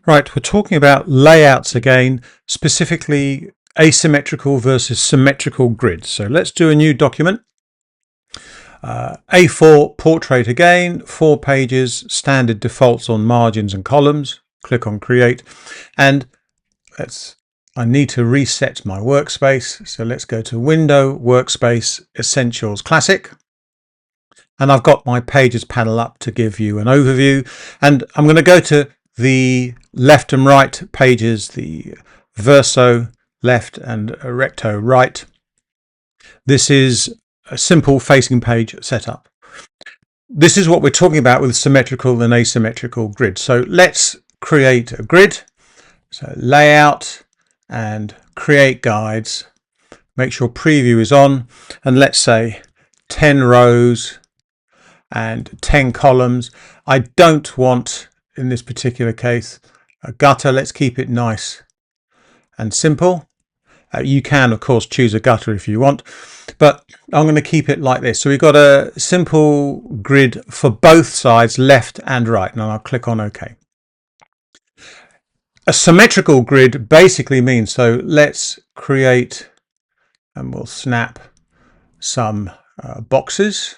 Right, we're talking about layouts again, specifically asymmetrical versus symmetrical grids. So let's do a new document. A4 portrait again, 4 pages, standard defaults on margins and columns. Click on create, and I need to reset my workspace. So let's go to Window, Workspace, Essentials, Classic. And I've got my Pages panel up to give you an overview. And I'm going to go to the left and right pages, the verso left and recto right. This is a simple facing page setup. This is what we're talking about with symmetrical and asymmetrical grids. So let's create a grid. So layout and create guides. Make sure preview is on, and let's say 10 rows and 10 columns. I don't want, in this particular case, a gutter. Let's keep it nice and simple. You can, of course, choose a gutter if you want, but I'm going to keep it like this. So we've got a simple grid for both sides, left and right, and I'll click on OK. A symmetrical grid basically means, so let's create, and we'll snap some boxes,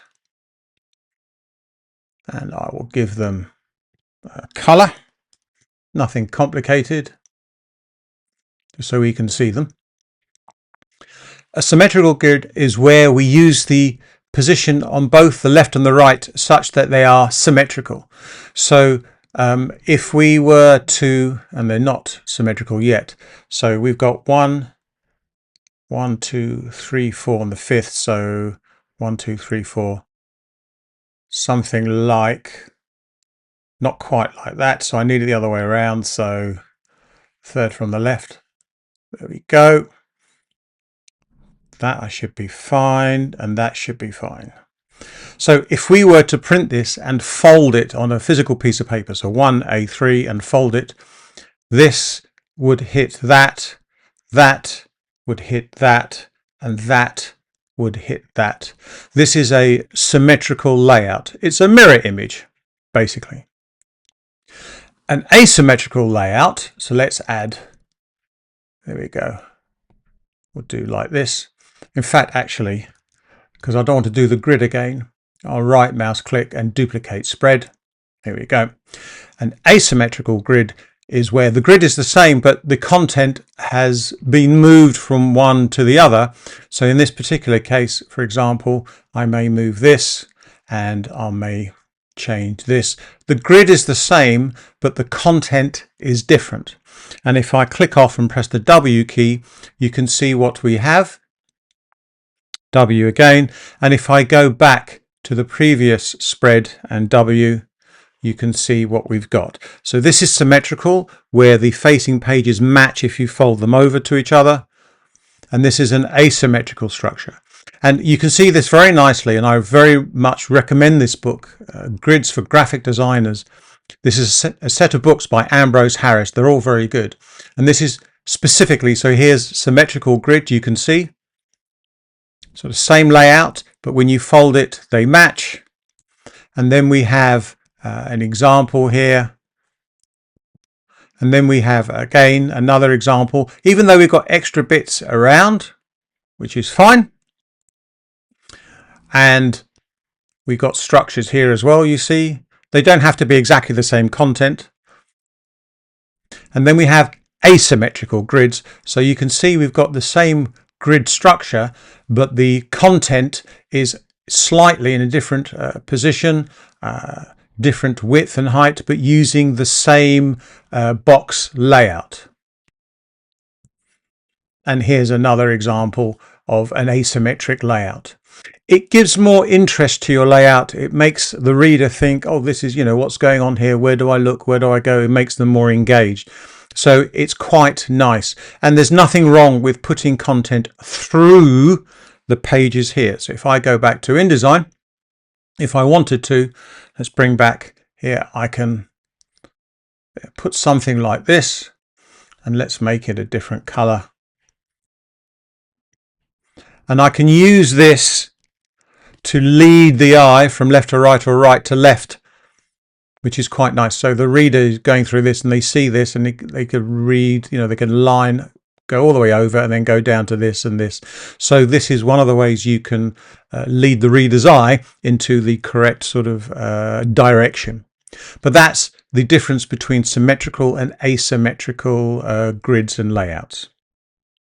and I will give them a color, nothing complicated, just so we can see them. A symmetrical grid is where we use the position on both the left and the right such that they are symmetrical. So if we were to, and they're not symmetrical yet, so we've got 1, 2, 3, 4 on the fifth, so 1, 2, 3, 4, something like, not quite like that, so I need it the other way around, so third from the left, there we go. That I should be fine, and that should be fine. So if we were to print this and fold it on a physical piece of paper, so 1A3 and fold it, this would hit that, that would hit that, and that would hit that. This is a symmetrical layout. It's a mirror image, basically. An asymmetrical layout, so let's add, there we go. We'll do like this. In fact, actually, because I don't want to do the grid again, I'll right mouse click and duplicate spread. Here we go. An asymmetrical grid is where the grid is the same, but the content has been moved from one to the other. So in this particular case, for example, I may move this and I may change this. The grid is the same, but the content is different. And if I click off and press the W key, you can see what we have. W again, and if I go back to the previous spread and W, you can see what we've got. So this is symmetrical, where the facing pages match if you fold them over to each other, and this is an asymmetrical structure. And you can see this very nicely, and I very much recommend this book, Grids for Graphic Designers. This is a set of books by Ambrose Harris. They're all very good, and this is specifically, so here's symmetrical grid, you can see. So the same layout, but when you fold it, they match. And then we have an example here. And then we have, again, another example, even though we've got extra bits around, which is fine. And we've got structures here as well, you see. They don't have to be exactly the same content. And then we have asymmetrical grids. So you can see we've got the same grid structure, but the content is slightly in a different position, different width and height, but using the same box layout. And here's another example of an asymmetric layout. It gives more interest to your layout. It makes the reader think, oh, this is, what's going on here? Where do I look? Where do I go? It makes them more engaged. So it's quite nice. And there's nothing wrong with putting content through the pages here. So if I go back to InDesign, if I wanted to, let's bring back here, I can put something like this, and let's make it a different color. And I can use this to lead the eye from left to right or right to left which is quite nice. So the reader is going through this and they see this and they could read, they can go all the way over and then go down to this and this. So this is one of the ways you can lead the reader's eye into the correct sort of direction. But that's the difference between symmetrical and asymmetrical grids and layouts.